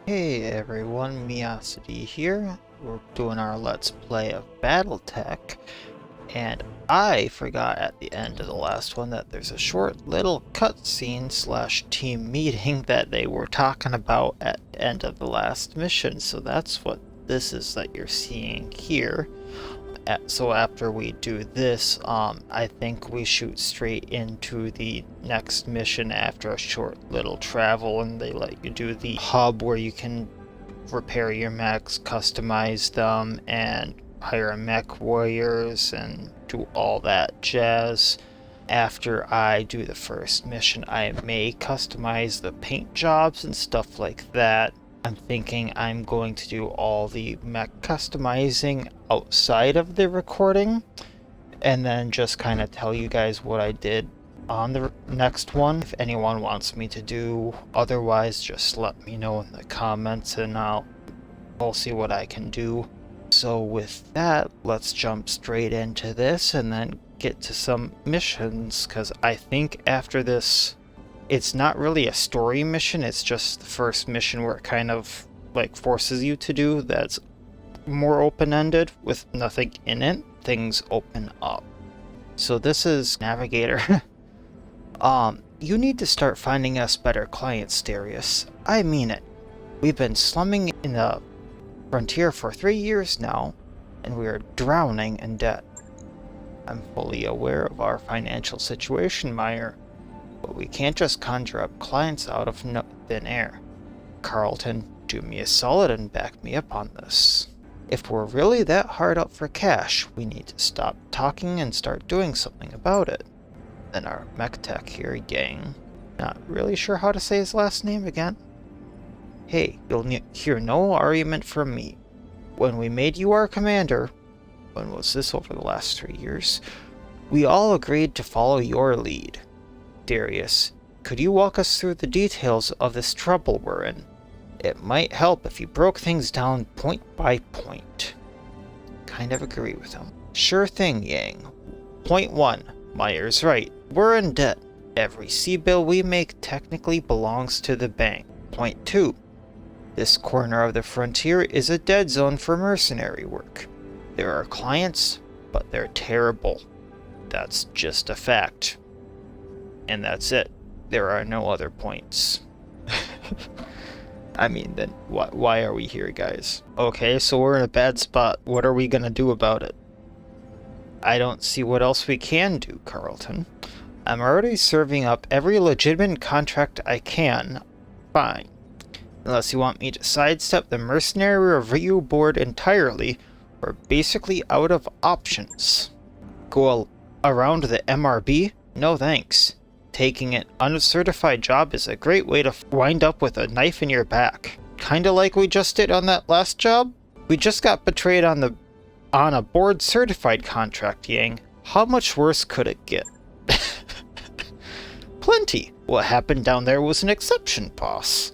Hey everyone, Miosity here. We're doing our Let's Play of Battletech, and I forgot at the end of the last one that there's a short little cutscene slash team meeting that they were talking about at the end of the last mission, so that's what this is that you're seeing here. So after we do this, I think we shoot straight into the next mission after a short little travel, and they let you do the hub where you can repair your mechs, customize them, and hire Mechwarriors and do all that jazz. After I do the first mission, I may customize the paint jobs and stuff like that. I'm thinking I'm going to do all the mech customizing outside of the recording, and then just kind of tell you guys what I did on the next one. If anyone wants me to do otherwise, just let me know in the comments and I'll see what I can do. So with that, let's jump straight into this and then get to some missions, because I think after this, it's not really a story mission, it's just the first mission where it kind of like forces you to do that's more open-ended with nothing in it. Things open up. So this is Navigator. You need to start finding us better clients, Darius. I mean it. We've been slumming in the frontier for 3 years now, and we are drowning in debt. I'm fully aware of our financial situation, Meyer. But we can't just conjure up clients out of thin air. Carlton, do me a solid and back me up on this. If we're really that hard up for cash, we need to stop talking and start doing something about it. Then our mech tech here, Yang, not really sure how to say his last name again. Hey, you'll hear no argument from me. When we made you our commander, when was this over the last 3 years, we all agreed to follow your lead. Darius, could you walk us through the details of this trouble we're in? It might help if you broke things down point by point. Kind of agree with him. Sure thing, Yang. Point 1. Meyer's right. We're in debt. Every sea bill we make technically belongs to the bank. Point 2. This corner of the frontier is a dead zone for mercenary work. There are clients, but they're terrible. That's just a fact. And that's it. There are no other points. I mean, then why are we here, guys? Okay, so we're in a bad spot. What are we gonna do about it? I don't see what else we can do, Carlton. I'm already serving up every legitimate contract I can. Fine. Unless you want me to sidestep the mercenary review board entirely, we're basically out of options. Go around the MRB? No thanks. Taking an uncertified job is a great way to wind up with a knife in your back. Kinda like we just did on that last job? We just got betrayed on a board certified contract, Yang. How much worse could it get? Plenty. What happened down there was an exception, boss.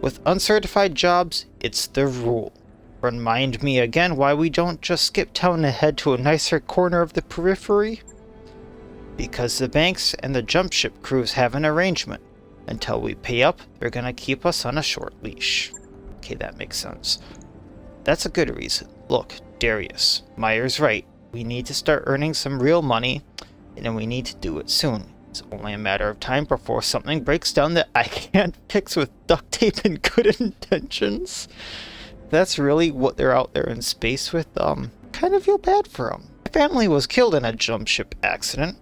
With uncertified jobs, it's the rule. Remind me again why we don't just skip town and head to a nicer corner of the periphery? Because the banks and the jump ship crews have an arrangement. Until we pay up, they're gonna keep us on a short leash. Okay, that makes sense. That's a good reason. Look, Darius, Meyer's right. We need to start earning some real money, and we need to do it soon. It's only a matter of time before something breaks down that I can't fix with duct tape and good intentions. That's really what they're out there in space with. Kind of feel bad for them. My family was killed in a jump ship accident.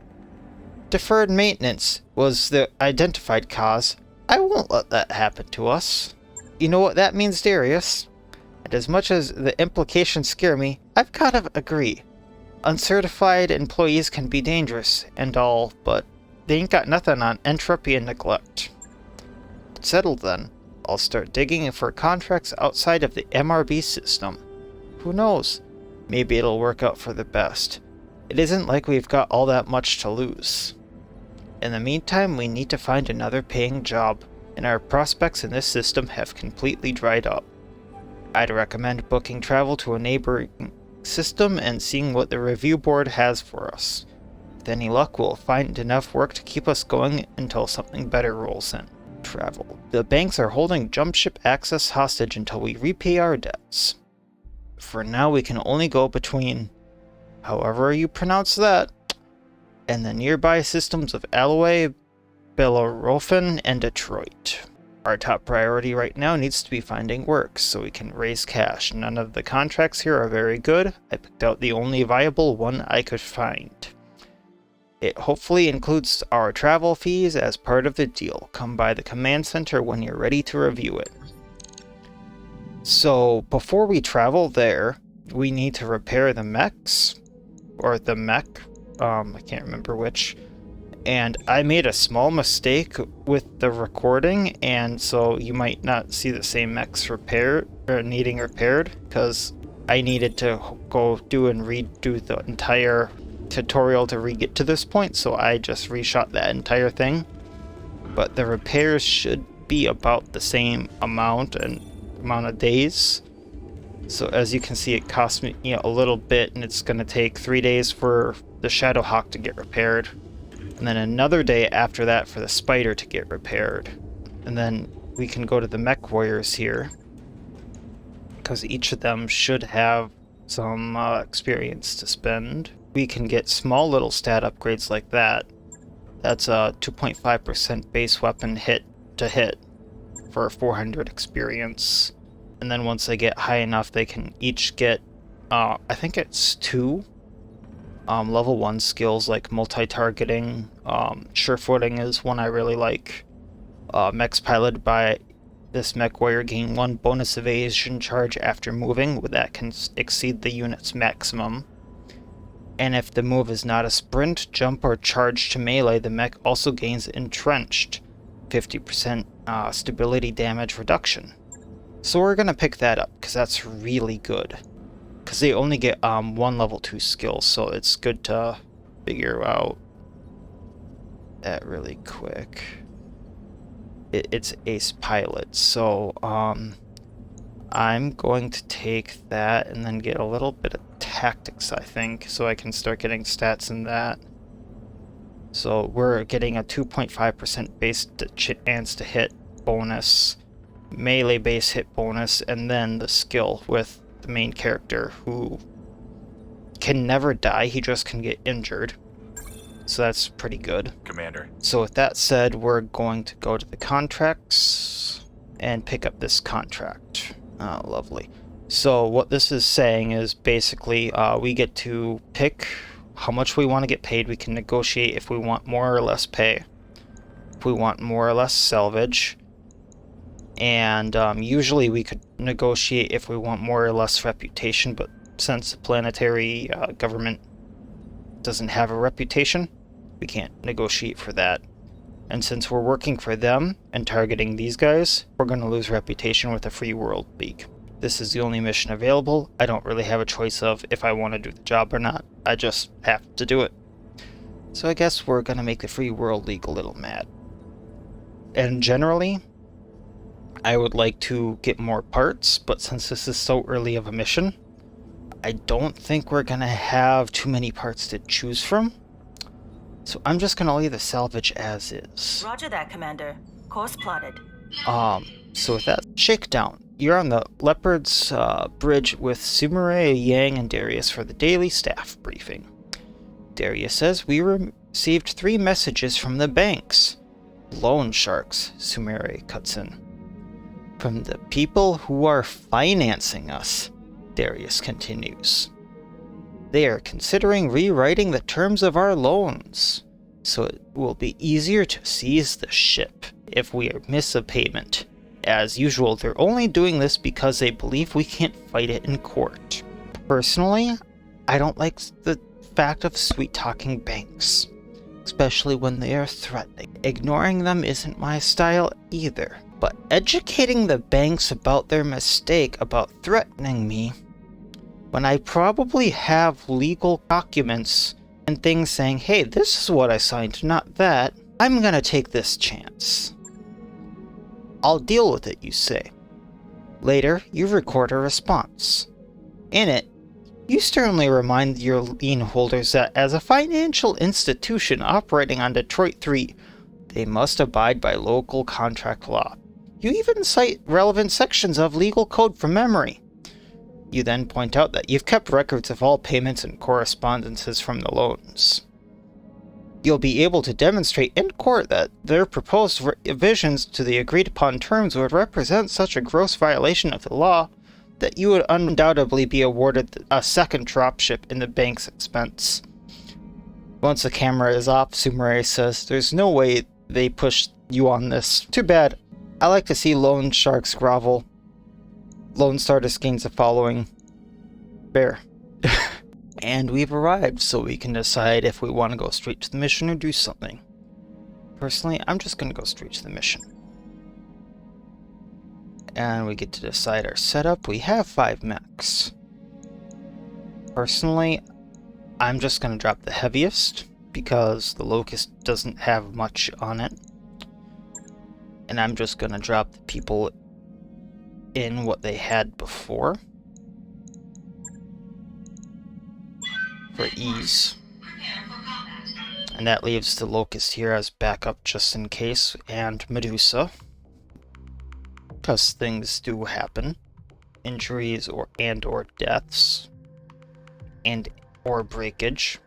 Deferred maintenance was the identified cause. I won't let that happen to us. You know what that means, Darius? And as much as the implications scare me, I've gotta agree. Uncertified employees can be dangerous and all, but they ain't got nothing on entropy and neglect. Settled then. I'll start digging for contracts outside of the MRB system. Who knows? Maybe it'll work out for the best. It isn't like we've got all that much to lose. In the meantime, we need to find another paying job, and our prospects in this system have completely dried up. I'd recommend booking travel to a neighboring system and seeing what the review board has for us. With any luck, we'll find enough work to keep us going until something better rolls in. travel. The banks are holding jump ship access hostage until we repay our debts. For now, we can only go between, however you pronounce that, and the nearby systems of Alloway, Bellerophon, and Detroit. Our top priority right now needs to be finding work, so we can raise cash. None of the contracts here are very good. I picked out the only viable one I could find. It hopefully includes our travel fees as part of the deal. Come by the command center when you're ready to review it. So, before we travel there, we need to repair the mechs, or the mech, I can't remember which. And I made a small mistake with the recording, and so you might not see the same mechs needing repaired, because I needed to go do and redo the entire tutorial to get to this point, so I just reshot that entire thing. But the repairs should be about the same amount of days. So as you can see, it cost me a little bit, and it's going to take 3 days for the Shadowhawk to get repaired. And then another day after that for the Spider to get repaired. And then we can go to the Mechwarriors here, because each of them should have some experience to spend. We can get small little stat upgrades like that. That's a 2.5% base weapon hit to hit for 400 experience. And then once they get high enough, they can each get, I think it's 2 level 1 skills like multi-targeting. Sure-footing is one I really like. Mechs piloted by this Mechwarrior gain 1 bonus evasion charge after moving, that can exceed the unit's maximum. And if the move is not a sprint, jump, or charge to melee, the mech also gains entrenched 50% stability damage reduction. So we're going to pick that up, because that's really good. Because they only get 1 level 2 skill, so it's good to figure out that really quick. It's ace pilot, so I'm going to take that and then get a little bit of tactics, I think, so I can start getting stats in that. So we're getting a 2.5% base chance to hit bonus, melee base hit bonus, and then the skill with the main character, who can never die, he just can get injured. So that's pretty good. Commander. So with that said, we're going to go to the contracts and pick up this contract. Oh, lovely. So what this is saying is basically we get to pick how much we want to get paid. We can negotiate if we want more or less pay, if we want more or less salvage, and usually we could negotiate if we want more or less reputation, but since the Planetary government doesn't have a reputation, we can't negotiate for that. And since we're working for them and targeting these guys, we're going to lose reputation with the Free World League. This is the only mission available. I don't really have a choice of if I want to do the job or not. I just have to do it. So I guess we're going to make the Free World League a little mad. And generally, I would like to get more parts, but since this is so early of a mission, I don't think we're going to have too many parts to choose from. So I'm just going to leave the salvage as is. Roger that, Commander. Course plotted. So with that, shakedown. You're on the Leopard's bridge with Sumire, Yang, and Darius for the daily staff briefing. Darius says, we received 3 messages from the banks. Loan sharks, Sumire cuts in. From the people who are financing us, Darius continues. They are considering rewriting the terms of our loans, so it will be easier to seize the ship if we miss a payment. As usual, they're only doing this because they believe we can't fight it in court. Personally, I don't like the fact of sweet-talking banks, especially when they are threatening. Ignoring them isn't my style either, but educating the banks about their mistake about threatening me, when I probably have legal documents and things saying, hey, this is what I signed, not that, I'm gonna take this chance. I'll deal with it, you say. Later, you record a response. In it, you sternly remind your lien holders that as a financial institution operating on Detroit 3, They must abide by local contract law. You even cite relevant sections of legal code from memory. You then point out that you've kept records of all payments and correspondences from the loans. You'll be able to demonstrate in court that their proposed revisions to the agreed-upon terms would represent such a gross violation of the law that you would undoubtedly be awarded a second dropship in the bank's expense. Once the camera is off, Sumire says, "There's no way they pushed you on this. Too bad. I like to see loan sharks grovel. Lone Stardust gains a following. Fair." And we've arrived, so we can decide if we want to go straight to the mission or do something. Personally, I'm just going to go straight to the mission. And we get to decide our setup. We have 5 mechs. Personally, I'm just going to drop the heaviest, because the Locust doesn't have much on it. And I'm just going to drop the people in what they had before. For ease. And that leaves the Locust here as backup just in case, and Medusa. Because things do happen. Injuries or deaths. Or breakage.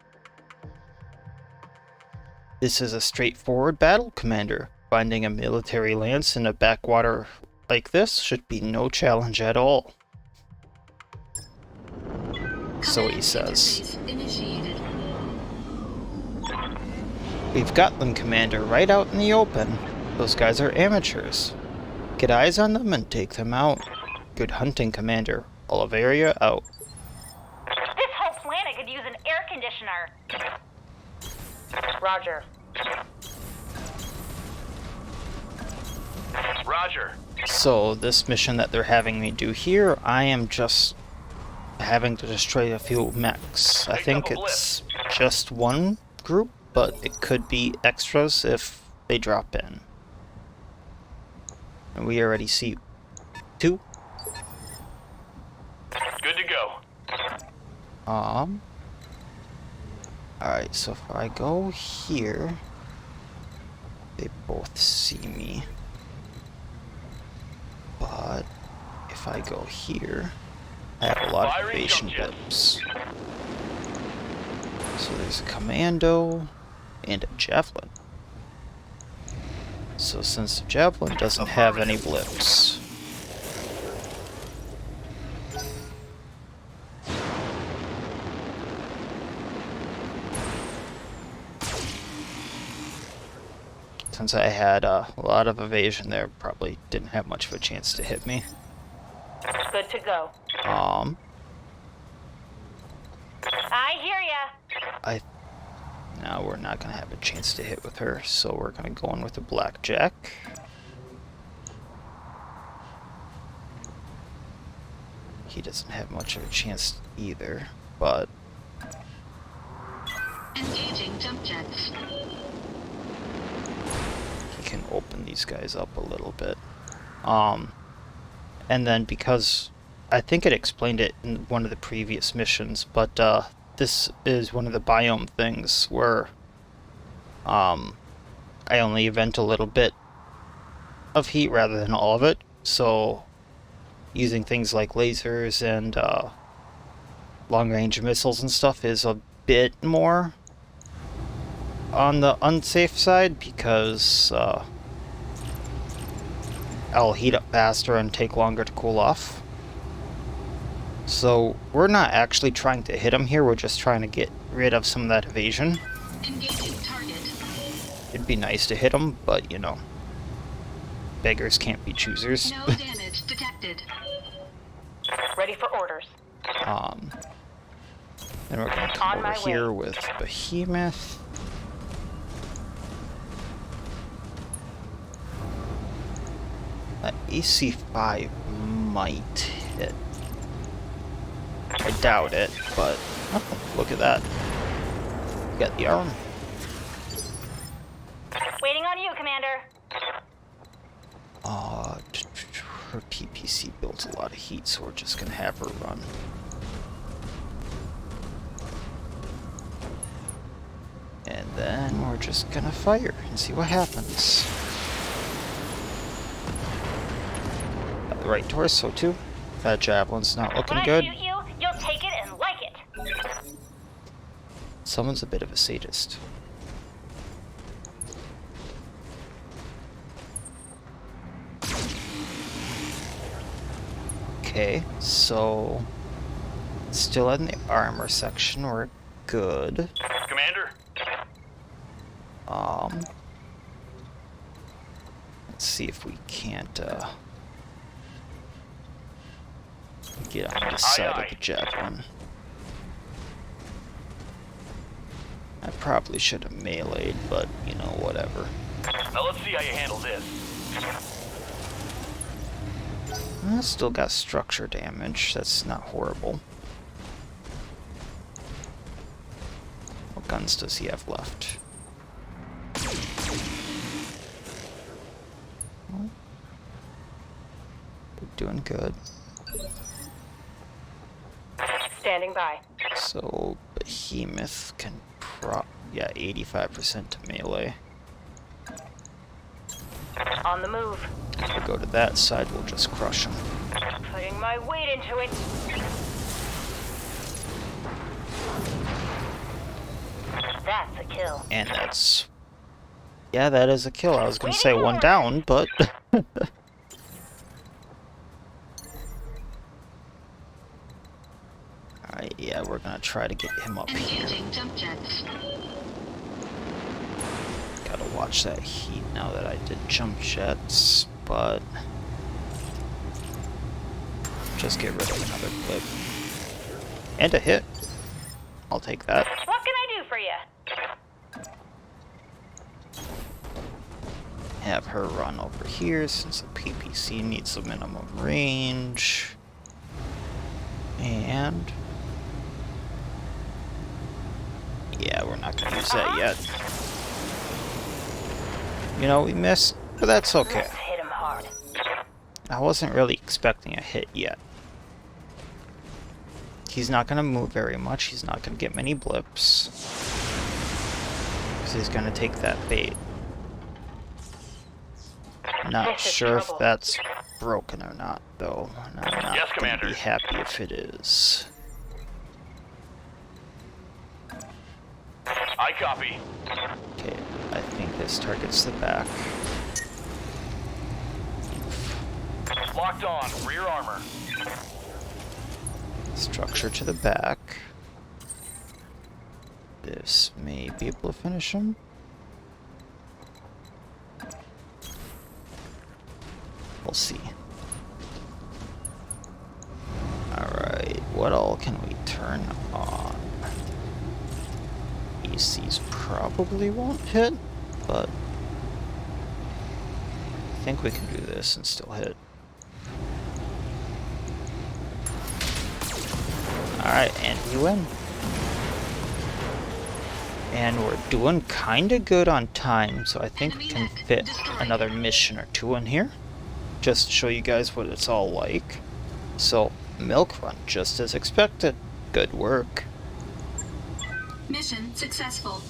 This is a straightforward battle, Commander. Finding a military lance in a backwater like this should be no challenge at all. So he says. We've got them, Commander, right out in the open. Those guys are amateurs. Get eyes on them and take them out. Good hunting, Commander. Oliveria out. This whole planet could use an air conditioner. Roger. Roger. So, this mission that they're having me do here, I am just having to destroy a few mechs. I think it's just one group, but it could be extras if they drop in. And we already see 2. Good to go. Alright, so if I go here, they both see me. But if I go here, I have a lot of evasion blips. So there's a commando and a javelin. So since the javelin doesn't have any blips, since I had a lot of evasion there, probably didn't have much of a chance to hit me. Good to go. I hear ya. Now we're not gonna have a chance to hit with her, so we're gonna go in with a blackjack. He doesn't have much of a chance either, but engaging jump jets. He can open these guys up a little bit. And then because I think it explained it in one of the previous missions, but this is one of the biome things where I only event a little bit of heat rather than all of it, so using things like lasers and long-range missiles and stuff is a bit more on the unsafe side, because I'll heat up faster and take longer to cool off. So we're not actually trying to hit him here, we're just trying to get rid of some of that evasion. Engaging target. It'd be nice to hit him, but you know, beggars can't be choosers. No damage detected. Ready for orders. Then we're gonna come over here with Behemoth. AC5 might hit. I doubt it, but oh, look at that. Got the arm. Waiting on you, Commander. Her PPC builds a lot of heat, so we're just gonna have her run. And then we're just gonna fire and see what happens. Got the right torso too. That javelin's not looking When I good. shoot you, you'll take it and like it. Someone's a bit of a sadist. Okay, so still in the armor section, we're good. Commander? Let's see if we can't get on this side of the javelin. I probably should have meleeed, but you know, whatever. Now let's see how you handle this. Still got structure damage. That's not horrible. What guns does he have left? We're doing good. Standing by. So Behemoth can yeah, 85% to melee. On the move. If we go to that side, we'll just crush him. Putting my weight into it. That's a kill. And that's... yeah, that is a kill. I was gonna say one down, but... Alright, yeah, we're gonna try to get him up here. Engaging jump jets. Gotta watch that heat now that I did jump jets, but... just get rid of another blip. And a hit. I'll take that. What can I do for you? Have her run over here since the PPC needs a minimum range. And... yeah, we're not gonna use that yet. You know, we missed, but that's okay. Let's hit him hard. I wasn't really expecting a hit yet. He's not gonna move very much, he's not gonna get many blips. Because he's gonna take that bait. Not This is sure if trouble. that's broken or not, though. And I'm not Yes, gonna Commander. be happy if it is. I copy. Okay, I think this targets the back. Locked on. Rear armor. Structure to the back. This may be able to finish him. We'll see. Alright, what all can we turn on? ECs probably won't hit, but I think we can do this and still hit. Alright, and we win. And we're doing kinda good on time, so I think we can fit another mission or two in here. Just to show you guys what it's all like. So, milk run, just as expected. Good work. Mission successful.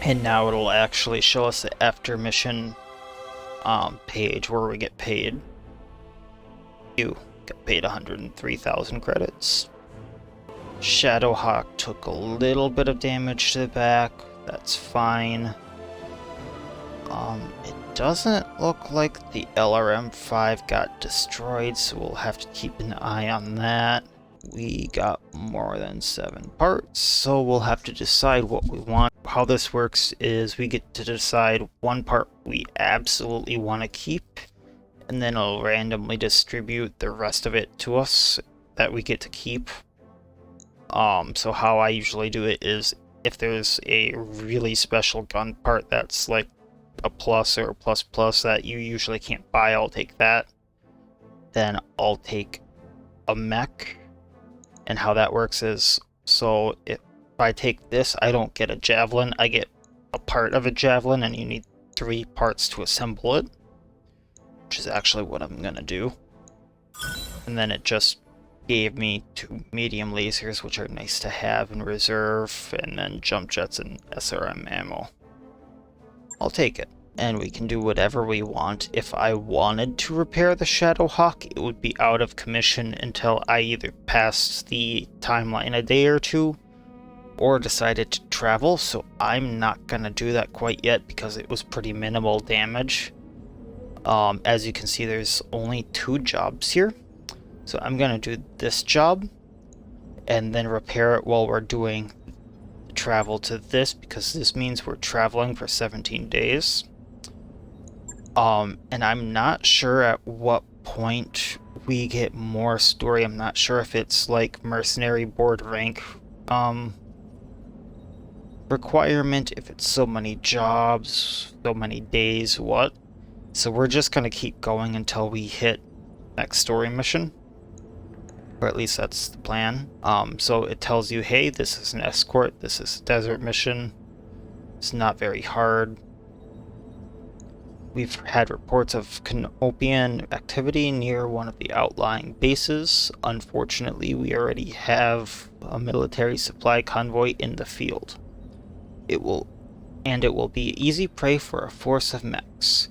And now it'll actually show us the after mission page where we get paid. You got paid 103,000 credits. Shadowhawk took a little bit of damage to the back. That's fine. It doesn't look like the LRM-5 got destroyed, so we'll have to keep an eye on that. We got more than 7 parts, so we'll have to decide what we want. How this works is we get to decide one part we absolutely want to keep, and then it'll randomly distribute the rest of it to us that we get to keep. So how I usually do it is if there's a really special gun part that's like a plus or a plus plus that you usually can't buy, I'll take that. Then I'll take a mech. And how that works is, so if I take this, I don't get a javelin, I get a part of a javelin, and you need 3 parts to assemble it. Which is actually what I'm gonna do. And then it just gave me 2 medium lasers, which are nice to have in reserve, and then jump jets and SRM ammo. I'll take it. And we can do whatever we want. If I wanted to repair the Shadowhawk, it would be out of commission until I either passed the timeline a day or two, or decided to travel, so I'm not gonna do that quite yet because it was pretty minimal damage. As you can see, there's only 2 jobs here. So I'm gonna do this job and then repair it while we're doing travel to this, because this means we're traveling for 17 days. And I'm not sure at what point we get more story. I'm not sure if it's like mercenary board rank requirement, if it's so many jobs, so many days, what. So we're just gonna keep going until we hit next story mission. Or at least that's the plan. So it tells you, hey, this is an escort, this is a desert mission. It's not very hard. We've had reports of Canopian activity near one of the outlying bases. Unfortunately, we already have a military supply convoy in the field. It will be easy prey for a force of mechs.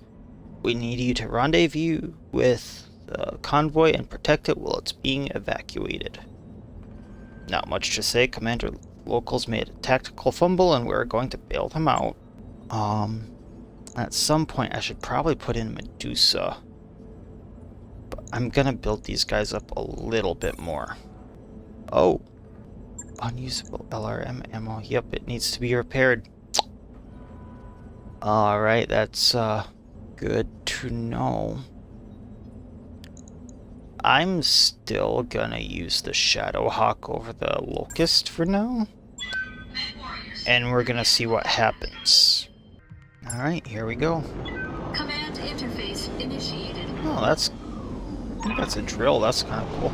We need you to rendezvous with the convoy and protect it while it's being evacuated. Not much to say. Commander locals made a tactical fumble and we're going to bail them out. At some point I should probably put in Medusa. But I'm gonna build these guys up a little bit more. Oh. Unusable LRM ammo. Yep, it needs to be repaired. Alright, that's good to know. I'm still gonna use the Shadowhawk over the Locust for now. And we're gonna see what happens. Alright, here we go. Command interface initiated. Oh, I think that's a drill. That's kind of cool.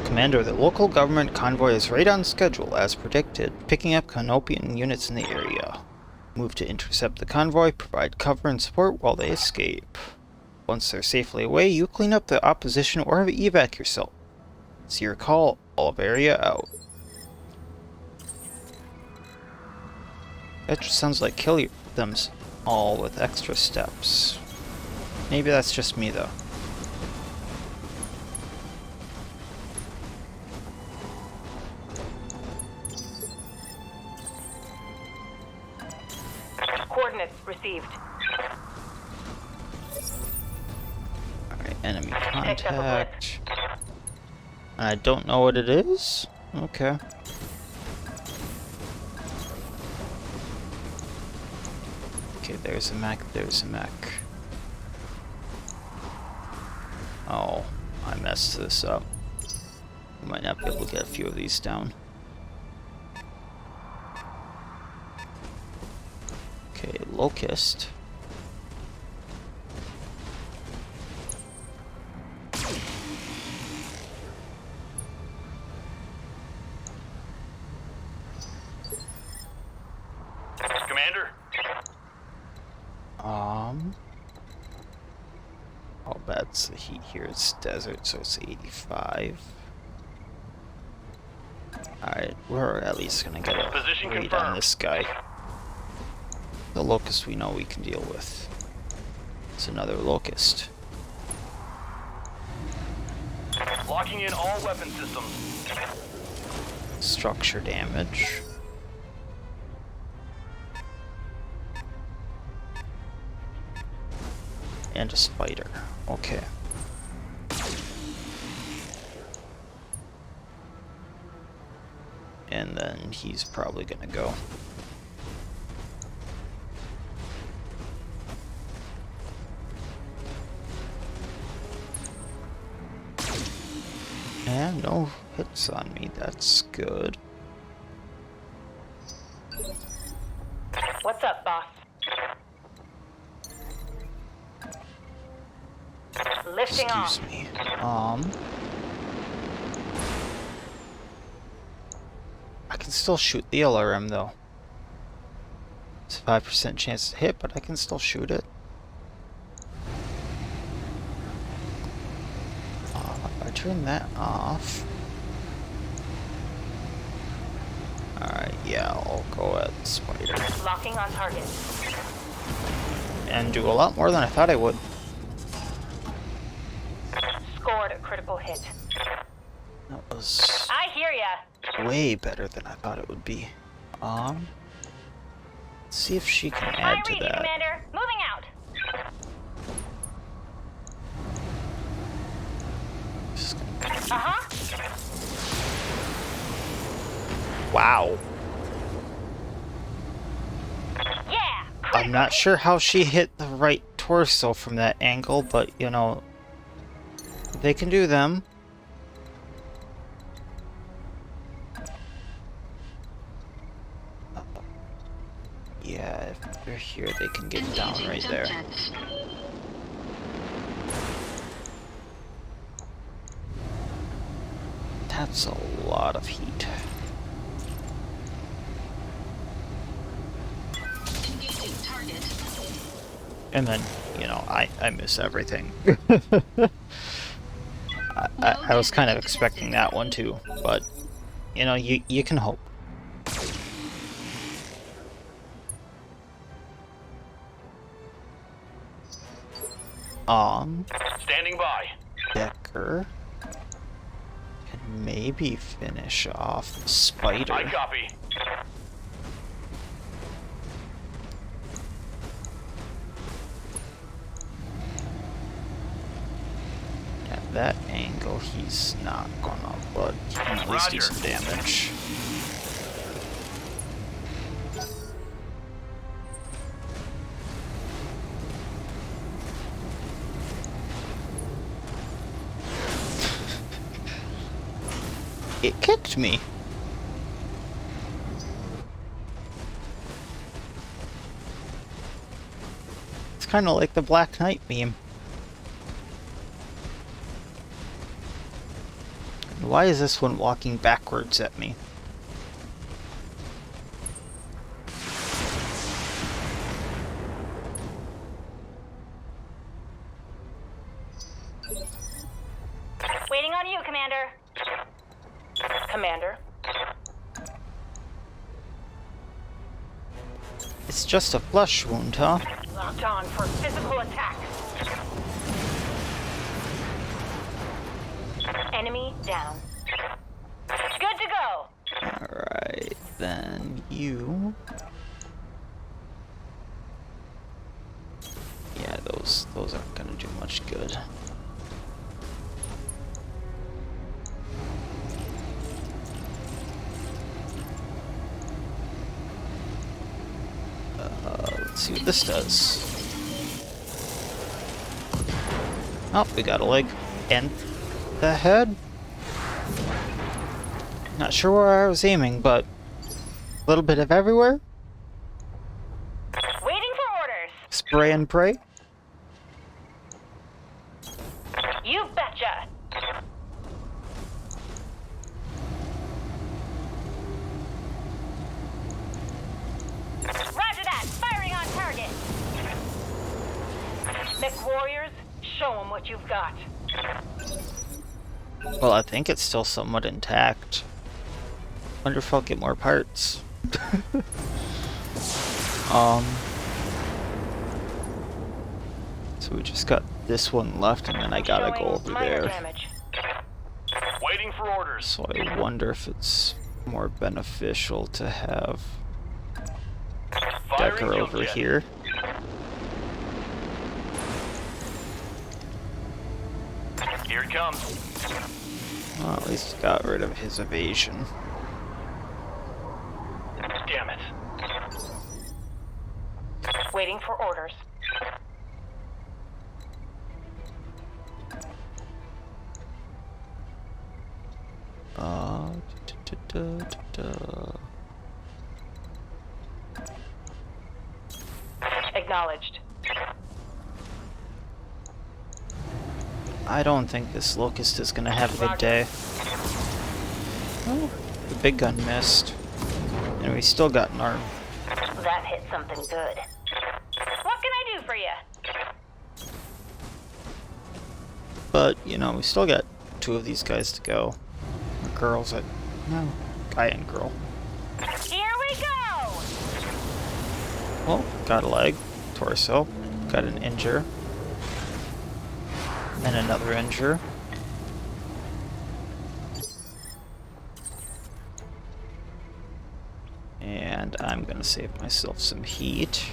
Commander, the local government convoy is right on schedule, as predicted, picking up Canopian units in the area. Move to intercept the convoy, provide cover and support while they escape. Once they're safely away, you clean up the opposition or evac yourself. It's your call. All of area out. That just sounds like kill them all with extra steps. Maybe that's just me, though. Coordinates received. Alright, enemy contact. I don't know what it is? Okay. Okay, there's a mech, there's a mech. Oh, I messed this up. I might not be able to get a few of these down. Okay, Locust. Commander? Oh, that's the heat here. It's desert, so it's 85. Alright, we're at least gonna get a Position read confirmed. on this guy. The Locust we know we can deal with. It's another Locust. Locking in all weapon systems. Structure damage. And a spider. Okay. And then he's probably gonna go. And no hits on me, that's good. What's up, boss? Lifting off. Excuse me. I can still shoot the LRM though. It's a 5% chance to hit, but I can still shoot it. I turn that off. Alright, yeah, I'll go at Spider. Locking on target. And do a lot more than I thought I would. Scored a critical hit. That was I hear ya. way better than I thought it would be. Let's see if she can I add to read you, that. Commander. Moving out. Just gonna... Uh-huh. Wow. Yeah. I'm not sure how she hit the right torso from that angle, but you know, they can do them. Yeah, if they're here, they can get down right there. That's a lot of heat. Engaging target. And then, you know, I miss everything. I was kind of expecting that one too, but, you know, you can hope. Standing by. Decker can maybe finish off the Spider. I copy. At that angle, he's not gonna, but he can at least do Roger. some damage. It kicked me. It's kind of like the Black Knight meme. Why is this one walking backwards at me? Waiting on you, Commander. Commander. It's just a flesh wound, huh? Locked on for physical attack. Enemy down. Good to go. Alright, then you... Yeah, those aren't gonna do much good. Let's see what this does. Oh, we got a leg. And the head? Not sure where I was aiming, but a little bit of everywhere. Waiting for orders. Spray and pray. You betcha. Roger that. Firing on target. Mechwarriors, show them what you've got. Well, I think it's still somewhat intact. Wonder if I'll get more parts. So we just got this one left, and then I gotta go over there. Damage. Waiting for orders. So I wonder if it's more beneficial to have Firing Decker over jump jet. here. Here it comes. Well, at least got rid of his evasion. Damn it. Waiting for orders. Da, da, da, da, da. Acknowledged. I don't think this Locust is gonna have a good day. Oh, the big gun missed. And we still got an arm. That hit something good. What can I do for you? But, you know, we still got two of these guys to go. Or girls, no, guy and girl. Here we go! Oh, got a leg, torso, got an injure, and another injure. And I'm gonna save myself some heat.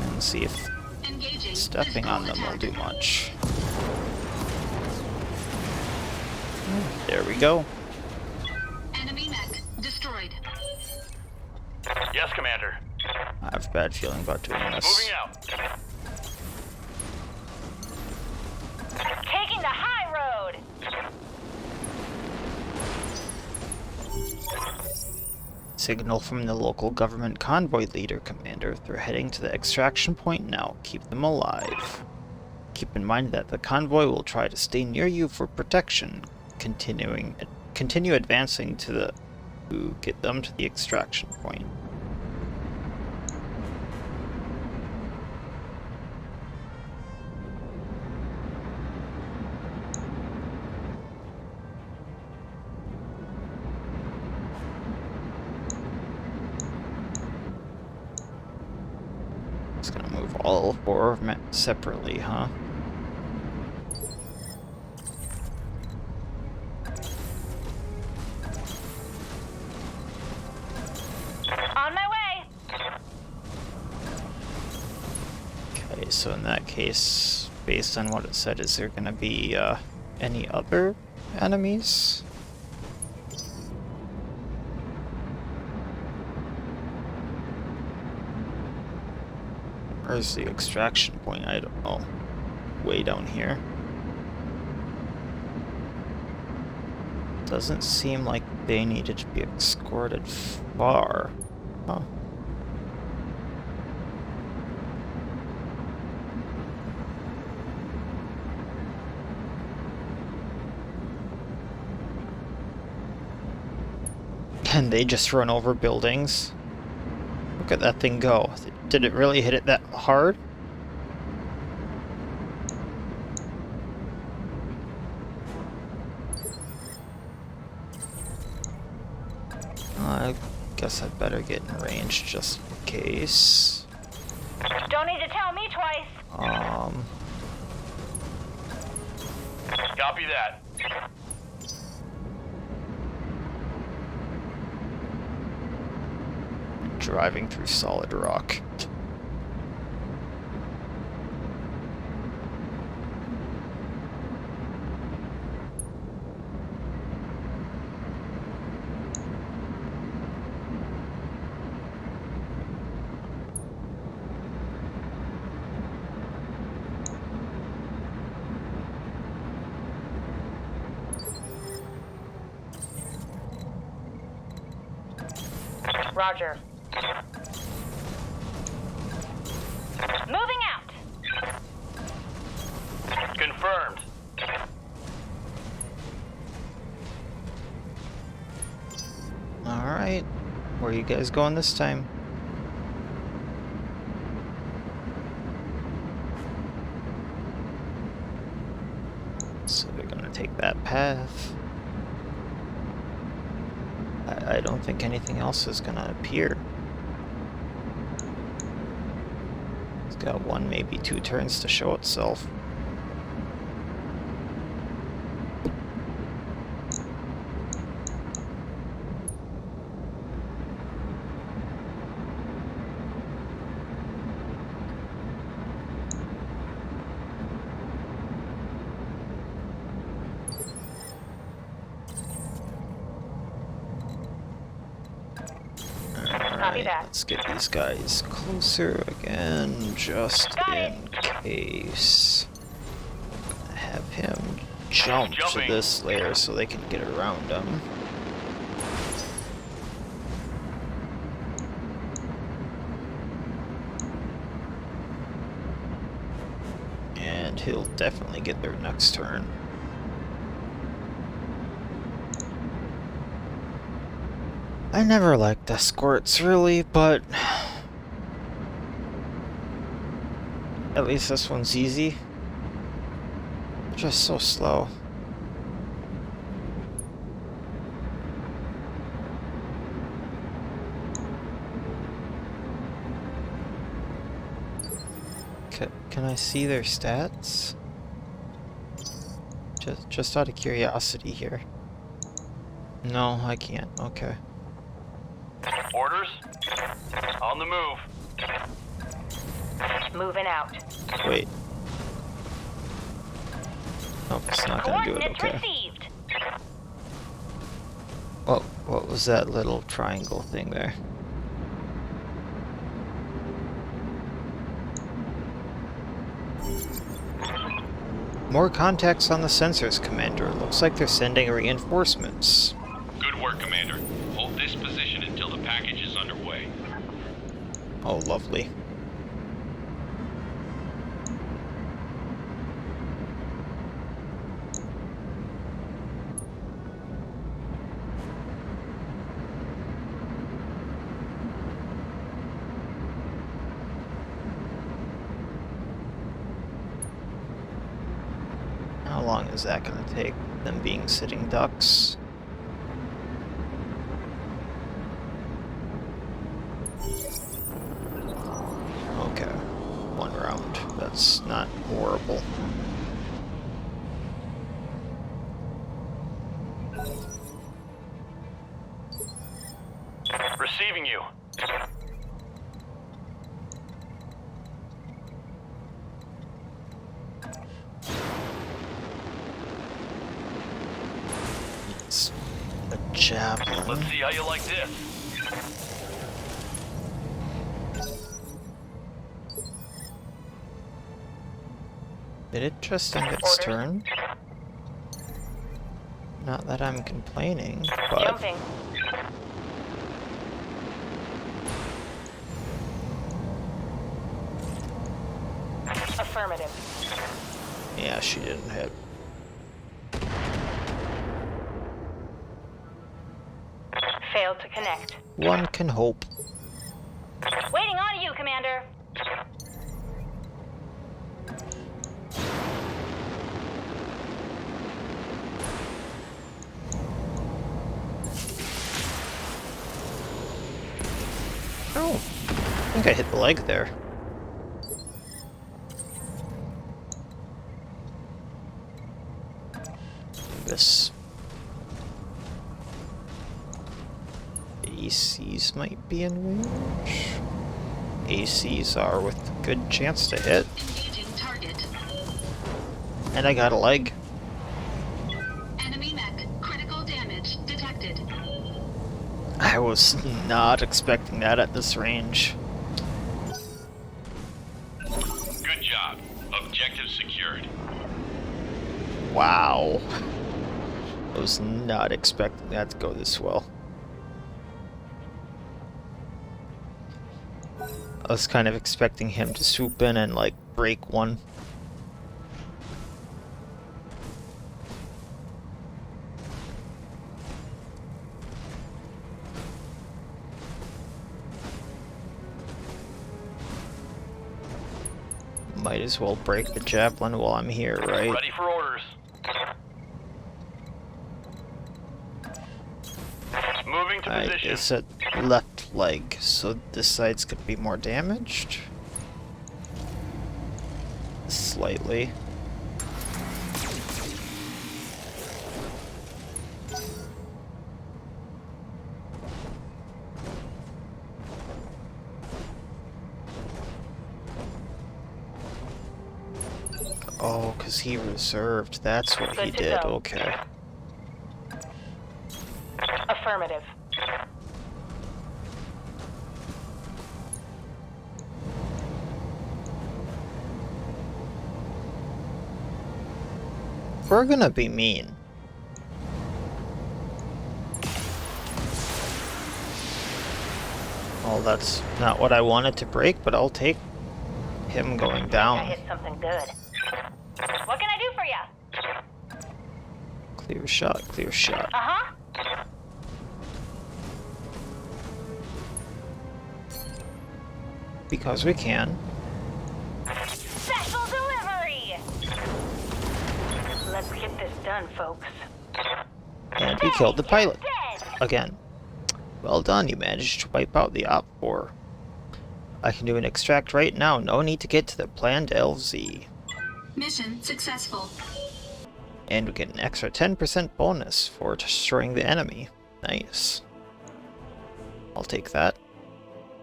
And see if Engaging stepping on them physical will do attack. much. There we go. Enemy mech destroyed. Yes, Commander. I have a bad feeling about doing this. Moving out. Taking the high road! Signal from the local government convoy leader, Commander. They're heading to the extraction point now. Keep them alive. Keep in mind that the convoy will try to stay near you for protection. Continue advancing to get them to the extraction point. Just gonna move all four of them separately, huh? On my way! Okay, so in that case, based on what it said, is there gonna be any other enemies? Where's the extraction point? I don't know. Way down here. Doesn't seem like they needed to be escorted far. Huh. Can they just run over buildings? Look at that thing go. Did it really hit it that hard? I guess I'd better get in range just in case. Don't need to tell me twice. Copy that. Driving through solid rock. Roger. Moving out! Confirmed. Alright. Where are you guys going this time? So they're gonna take that path. I don't think anything else is gonna appear. It's got one, maybe two turns to show itself. Copy that. Let's get these guys closer again, just Got in it. case. Gonna have him jump to Jumping. this layer so they can get around him. And he'll definitely get there next turn. I never liked escorts, really, but at least this one's easy. just so slow. Can I see their stats? Just out of curiosity here. No, I can't. Okay. Orders? On the move. Moving out. Wait. Nope, it's not gonna do it. Coordinates Okay. received. What was that little triangle thing there? More contacts on the sensors, Commander. Looks like they're sending reinforcements. Good work, Commander. Hold this position until the package is underway. Oh, lovely. How long is that going to take, them being sitting ducks? Okay, 1 round. That's not horrible. Receiving you. It's a javelin. Let's see how you like this. Did it just end its turn? Not that I'm complaining, but... Jumping. Affirmative. Yeah, she didn't hit. Failed to connect. One can hope. Waiting on you, Commander. Oh, I think I hit the leg there. This ACs might be in range. ACs are with a good chance to hit. Engaging target. And I got a leg. Enemy mech. Critical damage detected. I was not expecting that at this range. Good job. Objective secured. Wow. I was not expecting that to go this well. I was kind of expecting him to swoop in and, like, break one. Might as well break the javelin while I'm here, right? Ready for orders. Moving to I position. said left leg, so this side's gonna be more damaged. Slightly. Oh, because he reserved. That's what he Good to did. go. Okay. Affirmative. We're gonna be mean. Well, that's not what I wanted to break, but I'll take him going I down. hit something good. What can I do for you? Clear shot, clear shot. Uh-huh. Because we can. Special delivery! done, folks. And we killed the pilot. Dead! Again. Well done, you managed to wipe out the Op-4. I can do an extract right now, no need to get to the planned LZ. Mission successful. And we get an extra 10% bonus for destroying the enemy. Nice. I'll take that.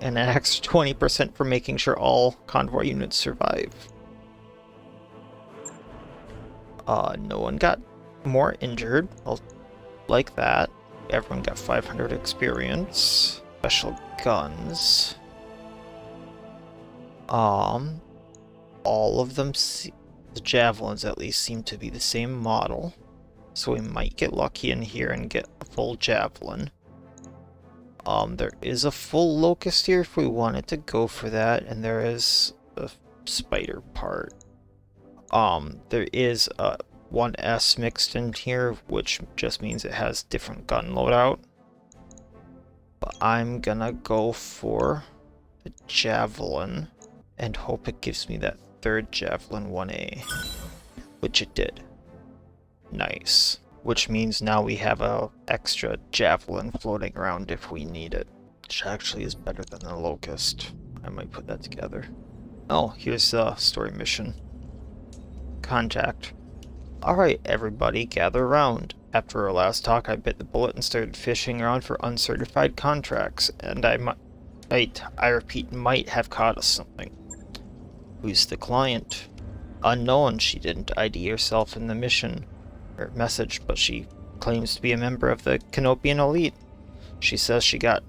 And an extra 20% for making sure all convoy units survive. No one got more injured. I'll like that. Everyone got 500 experience. Special guns. All of them, the javelins at least, seem to be the same model. So we might get lucky in here and get a full javelin. There is a full locust here if we wanted to go for that, and there is a spider part. There is a 1S mixed in here, which just means it has different gun loadout. But I'm gonna go for the javelin and hope it gives me that third javelin 1A, which it did. Nice. Which means now we have a extra javelin floating around if we need it, which actually is better than the locust. I might put that together. Oh, here's the story mission. Contact. Alright, everybody, gather around. After our last talk, I bit the bullet and started fishing around for uncertified contracts, and I repeat, might have caught us something. Who's the client? Unknown. She didn't ID herself in the mission or message, but she claims to be a member of the Canopian elite. She says she got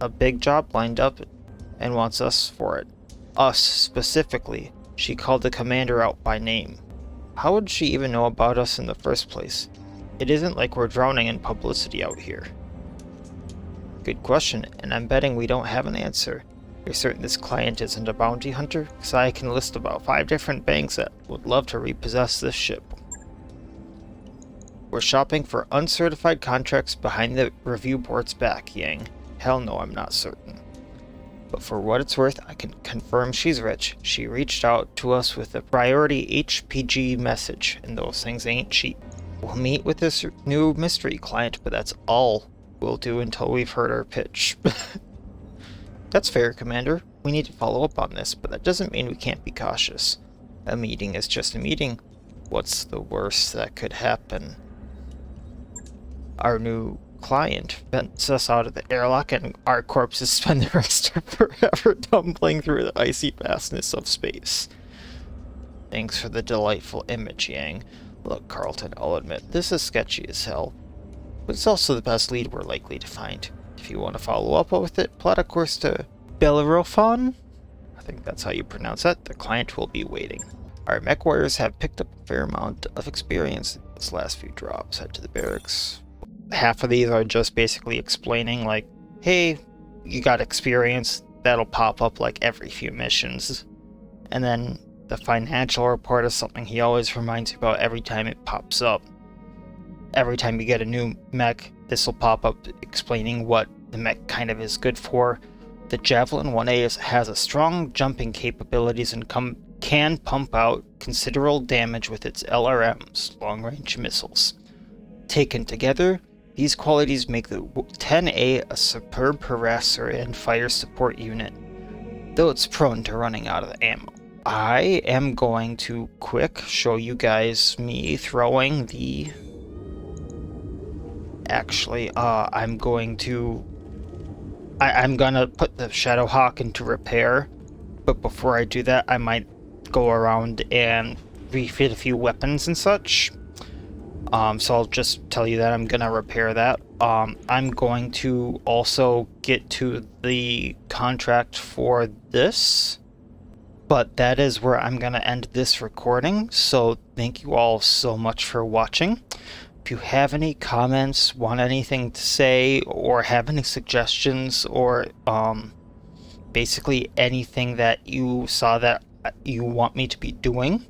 a big job lined up and wants us for it. Us, specifically. She called the commander out by name. How would she even know about us in the first place? It isn't like we're drowning in publicity out here. Good question, and I'm betting we don't have an answer. You're certain this client isn't a bounty hunter? Because I can list about 5 different banks that would love to repossess this ship. We're shopping for uncertified contracts behind the review board's back, Yang. Hell no, I'm not certain. But for what it's worth, I can confirm she's rich. She reached out to us with a priority HPG message, and those things ain't cheap. We'll meet with this new mystery client, but that's all we'll do until we've heard our pitch. That's fair, Commander. We need to follow up on this, but that doesn't mean we can't be cautious. A meeting is just a meeting. What's the worst that could happen? Our new client vents us out of the airlock and our corpses spend the rest of forever tumbling through the icy vastness of space. Thanks for the delightful image, Yang. Look, Carlton, I'll admit, this is sketchy as hell, but it's also the best lead we're likely to find. If you want to follow up with it, plot a course to Bellerophon? I think that's how you pronounce that. The client will be waiting. Our Mechwarriors have picked up a fair amount of experience in these last few drops. Head to the barracks. Half of these are just basically explaining, like, hey, you got experience, that'll pop up like every few missions. And then the financial report is something he always reminds you about every time it pops up. Every time you get a new mech, this will pop up explaining what the mech kind of is good for. The Javelin 1A has a strong jumping capabilities and can pump out considerable damage with its LRMs, long-range missiles. Taken together, these qualities make the 10A a superb harasser and fire support unit, though it's prone to running out of ammo. I am going to quick show you guys me throwing the... Actually, I'm gonna put the Shadowhawk into repair, but before I do that, I might go around and refit a few weapons and such. So I'll just tell you that I'm gonna repair that. I'm going to also get to the contract for this, but that is where I'm gonna end this recording. So thank you all so much for watching. If you have any comments, want anything to say, or have any suggestions, or basically anything that you saw that you want me to be doing,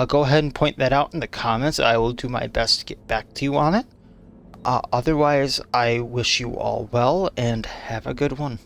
go ahead and point that out in the comments. I will do my best to get back to you on it. Otherwise, I wish you all well and have a good one.